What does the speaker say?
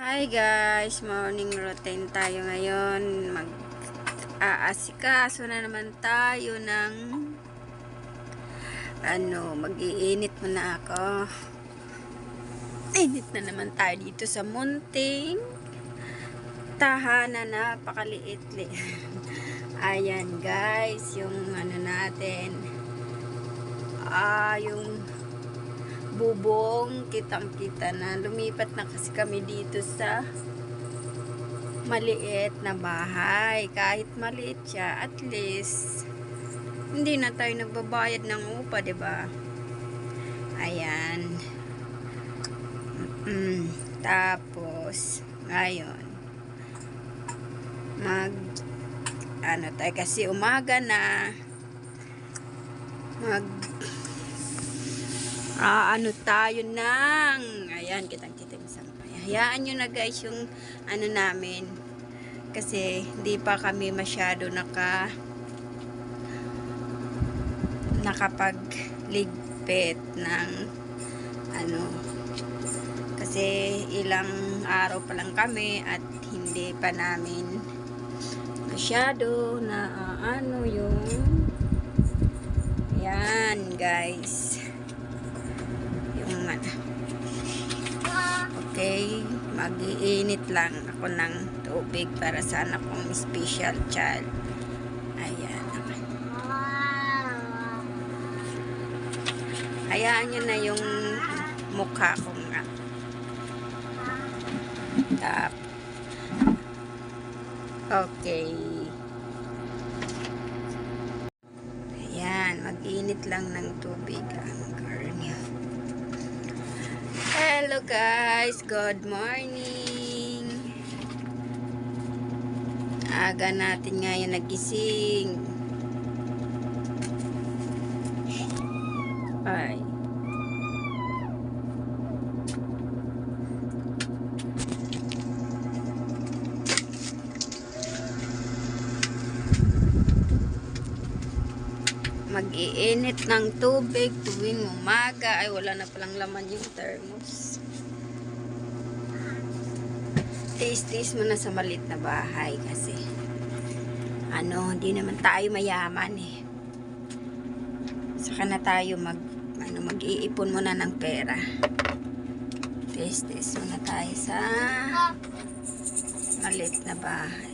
Hi guys, morning routine tayo ngayon. Mag-aasikaso na naman tayo ng mag-iinit muna ako. Init na naman tayo dito sa munting tahanan, napakaliit-liit. Ayan guys, yung natin, yung bubong, kitang-kita na. Lumipat na kasi kami dito sa maliit na bahay. Kahit maliit siya, at least hindi na tayo nagbabayad ng upa, 'di ba? Ayan. Tapos ngayon tayo kasi umaga na tayo ng, ayan, kitang-kita yung sampay. Hayaan nyo na guys yung namin, kasi hindi pa kami masyado nakapagligpit ng kasi ilang araw pa lang kami at hindi pa namin masyado na yung yan guys. Okay, mag-iinit lang ako ng tubig para sa anak kong special child. Ayan. Hayaan nyo na yung mukha ko nga. Okay. Ayan, mag-init lang ng tubig ang karniya. Hello guys, good morning. Aga natin ngayon nagising. Ay. Mag-iinit ng tubig tuwing umaga. Ay, wala na palang laman yung thermos. Taste muna sa maliit na bahay kasi hindi naman tayo mayaman eh. Saka na tayo mag-iipon muna ng pera. Taste muna tayo sa maliit na bahay.